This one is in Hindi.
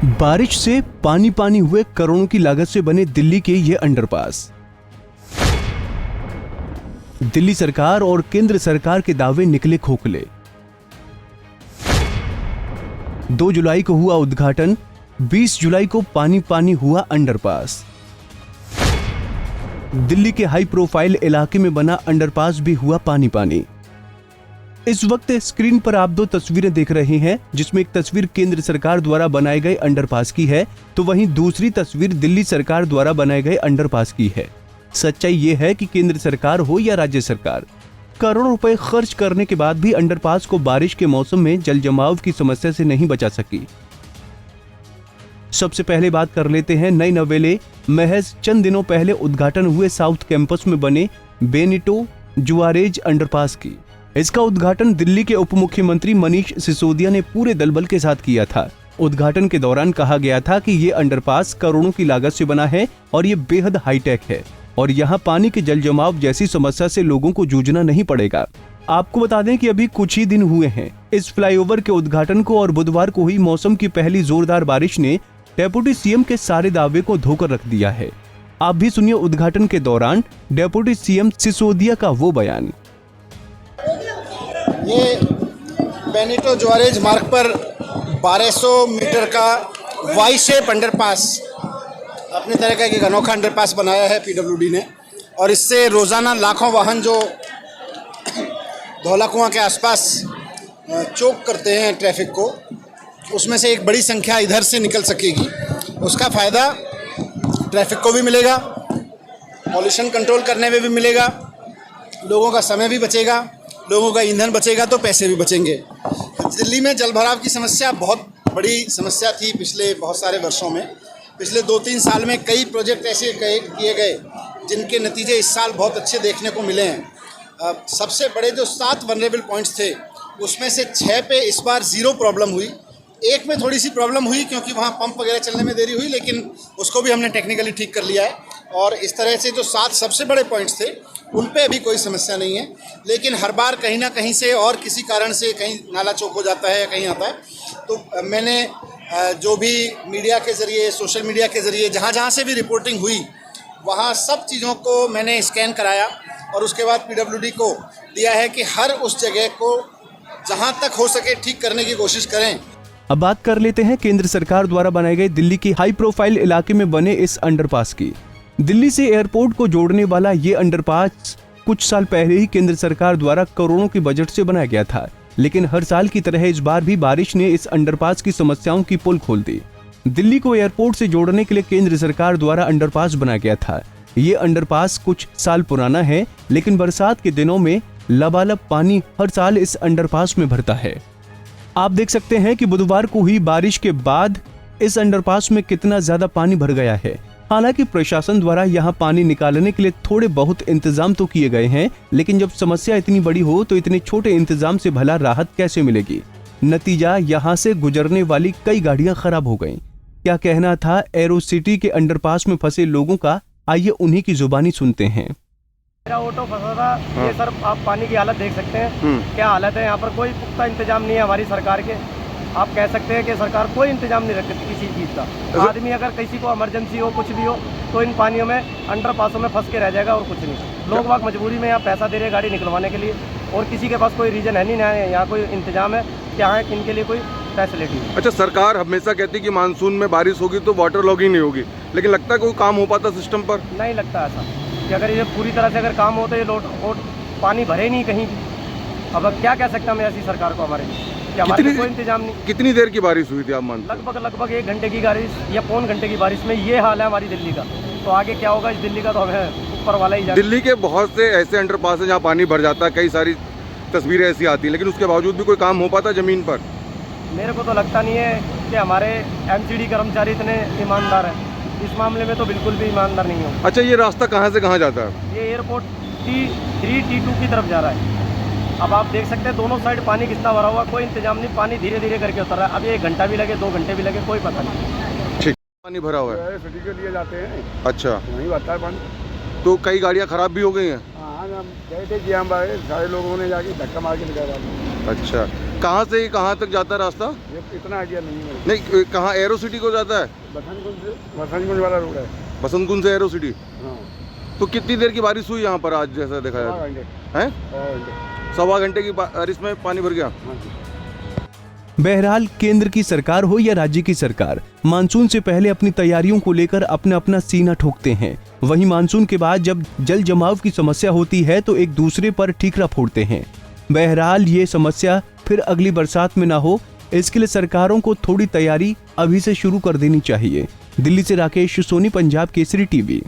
बारिश से पानी पानी हुए करोड़ों की लागत से बने दिल्ली के ये अंडरपास। दिल्ली सरकार और केंद्र सरकार के दावे निकले खोखले। 2 जुलाई को हुआ उद्घाटन, 20 जुलाई को पानी पानी हुआ अंडरपास। दिल्ली के हाई प्रोफाइल इलाके में बना अंडरपास भी हुआ पानी पानी। इस वक्त स्क्रीन पर आप 2 तस्वीरें देख रहे हैं, जिसमें एक तस्वीर केंद्र सरकार द्वारा बनाए गए अंडरपास की है, तो वहीं दूसरी तस्वीर दिल्ली सरकार द्वारा बनाए गए अंडरपास की है। सच्चाई ये है कि केंद्र सरकार हो या राज्य सरकार, करोड़ों रुपए खर्च करने के बाद भी अंडरपास को बारिश के मौसम में जल जमाव की समस्या से नहीं बचा सकी। सबसे पहले बात कर लेते हैं नई नवेले महज चंद दिनों पहले उद्घाटन हुए साउथ कैंपस में बने बेनिटो जुआरेज अंडरपास की। इसका उद्घाटन दिल्ली के उप मुख्यमंत्री मनीष सिसोदिया ने पूरे दलबल के साथ किया था। उद्घाटन के दौरान कहा गया था कि ये अंडरपास करोड़ों की लागत से बना है और ये बेहद हाईटेक है और यहाँ पानी के जल जमाव जैसी समस्या से लोगों को जूझना नहीं पड़ेगा। आपको बता दें कि अभी कुछ ही दिन हुए हैं इस फ्लाईओवर के उद्घाटन को और बुधवार को हुई मौसम की पहली जोरदार बारिश ने डेप्यूटी सीएम के सारे दावे को धोकर रख दिया है। आप भी सुनिए उद्घाटन के दौरान डेप्यूटी सीएम सिसोदिया का वो बयान। ये बेनिटो जुआरेज मार्ग पर 1200 मीटर का वाई शेप अंडरपास अपनी तरह का एक अनोखा अंडरपास बनाया है पीडब्ल्यूडी ने, और इससे रोज़ाना लाखों वाहन जो धौला कुआं के आसपास चोक करते हैं ट्रैफिक को, उसमें से एक बड़ी संख्या इधर से निकल सकेगी। उसका फ़ायदा ट्रैफिक को भी मिलेगा, पॉल्यूशन कंट्रोल करने में भी मिलेगा, लोगों का समय भी बचेगा, लोगों का ईंधन बचेगा तो पैसे भी बचेंगे। दिल्ली में जलभराव की समस्या बहुत बड़ी समस्या थी पिछले बहुत सारे वर्षों में। पिछले 2-3 साल में कई प्रोजेक्ट ऐसे किए गए जिनके नतीजे इस साल बहुत अच्छे देखने को मिले हैं। सबसे बड़े जो 7 वनरेबल पॉइंट्स थे उसमें से 6 पे इस बार 0 प्रॉब्लम हुई। एक में थोड़ी सी प्रॉब्लम हुई क्योंकि वहाँ पंप वगैरह चलने में देरी हुई, लेकिन उसको भी हमने टेक्निकली ठीक कर लिया है। और इस तरह से जो 7 सबसे बड़े पॉइंट्स थे उन पे अभी कोई समस्या नहीं है, लेकिन हर बार कहीं ना कहीं से और किसी कारण से कहीं नाला चौक हो जाता है या कहीं आता है। तो मैंने जो भी मीडिया के ज़रिए, सोशल मीडिया के ज़रिए जहाँ जहाँ से भी रिपोर्टिंग हुई वहाँ सब चीज़ों को मैंने स्कैन कराया और उसके बाद पीडब्ल्यूडी को दिया है कि हर उस जगह को जहाँ तक हो सके ठीक करने की कोशिश करें। अब बात कर लेते हैं केंद्र सरकार द्वारा बनाए गए दिल्ली के हाई प्रोफाइल इलाके में बने इस अंडरपास की। दिल्ली से एयरपोर्ट को जोड़ने वाला ये अंडरपास कुछ साल पहले ही केंद्र सरकार द्वारा करोड़ों के बजट से बनाया गया था, लेकिन हर साल की तरह इस बार भी बारिश ने इस अंडरपास की समस्याओं की पोल खोल दी। दिल्ली को एयरपोर्ट से जोड़ने के लिए केंद्र सरकार द्वारा अंडरपास बनाया गया था। ये अंडरपास कुछ साल पुराना है, लेकिन बरसात के दिनों में लबालब पानी हर साल इस अंडरपास में भरता है। आप देख सकते हैं कि बुधवार को हुई बारिश के बाद इस अंडरपास में कितना ज्यादा पानी भर गया है। हालांकि प्रशासन द्वारा यहां पानी निकालने के लिए थोड़े बहुत इंतजाम तो किए गए हैं, लेकिन जब समस्या इतनी बड़ी हो तो इतने छोटे इंतजाम से भला राहत कैसे मिलेगी। नतीजा यहां से गुजरने वाली कई गाड़ियां खराब हो गईं। क्या कहना था एरो सिटी के अंडरपास में फंसे लोगों का, आइए उन्हीं की जुबानी सुनते हैं। मेरा ऑटो फंसा था। ये सर आप पानी की हालत देख सकते हैं, क्या हालत है। यहाँ पर कोई पुख्ता इंतजाम नहीं है हमारी सरकार के। आप कह सकते हैं कि सरकार कोई इंतजाम नहीं रखती किसी चीज़ का। आदमी अगर किसी को इमरजेंसी हो, कुछ भी हो, तो इन पानियों में अंडरपासों में फंस के रह जाएगा और कुछ नहीं। लोग वाक मजबूरी में यहाँ पैसा दे रहे हैं गाड़ी निकलवाने के लिए, और किसी के पास कोई रीजन है नहीं ना, यहाँ कोई इंतजाम है क्या है इनके लिए कोई फैसिलिटी। अच्छा, सरकार हमेशा कहती है कि मानसून में बारिश होगी तो वाटर लॉगिंग नहीं होगी, लेकिन लगता है कोई काम हो पाता सिस्टम पर? नहीं लगता ऐसा कि अगर ये पूरी तरह से अगर काम हो तो ये पानी भरे नहीं कहीं भी। अब क्या कह सकते हैं हम ऐसी सरकार को, हमारे हमारे कोई इंतजाम नहीं। कितनी देर की बारिश हुई थी आप मानते? लगभग 1 घंटे की बारिश या पौन घंटे की बारिश में ये हाल है हमारी दिल्ली का। तो आगे क्या होगा इस दिल्ली का तो हमें ऊपर वाला ही जाने। दिल्ली के बहुत से ऐसे अंडरपास हैं जहाँ पानी भर जाता है, कई सारी तस्वीरें ऐसी आती हैं, लेकिन उसके बावजूद भी कोई काम हो पाता ज़मीन पर? मेरे को तो लगता नहीं है कि हमारे MCD कर्मचारी इतने ईमानदार हैं। इस मामले में तो बिल्कुल भी ईमानदार नहीं हो। अच्छा, ये रास्ता कहाँ से कहाँ जाता है? ये एयरपोर्ट T3 T2 की तरफ जा रहा है। अब आप देख सकते हैं दोनों साइड पानी कितना भरा हुआ, कोई इंतजाम नहीं। पानी धीरे धीरे करके उतर रहा है। अब 1 घंटा भी लगे, 2 घंटे भी लगे, कोई पता नहीं। ठीक, पानी भरा हुआ है सिटी के लिए जाते हैं। अच्छा, वहीं बहता है पानी। तो कई गाड़ियाँ खराब भी हो गई हैं? हाँ, हम गए थे जी, हम सारे लोगों ने जाके धक्का मार के निकाला। अच्छा, कहाँ से कहाँ तक जाता है रास्ता? ये इतना आइडिया नहीं है मेरे नहीं, कहाँ एरो सिटी को जाता है? को। बसंतकुंज वाला रोड है। बसंत कुंज से एरो सिटी। हाँ, तो कितनी देर की बारिश हुई यहाँ पर आज, जैसा देखा सवा जाए? घंटे। हैं? सवा घंटे। सवा घंटे की बारिश में पानी भर गया। हाँ जी। बहरहाल केंद्र की सरकार हो या राज्य की सरकार, मानसून से पहले अपनी तैयारियों को लेकर अपना अपना सीना ठोकते हैं। वहीं मानसून के बाद जब जल जमाव की समस्या होती है तो एक दूसरे पर ठीकरा फोड़ते हैं। बहरहाल ये समस्या फिर अगली बरसात में ना हो, इसके लिए सरकारों को थोड़ी तैयारी अभी से शुरू कर देनी चाहिए। दिल्ली से राकेश सोनी, पंजाब केसरी टीवी।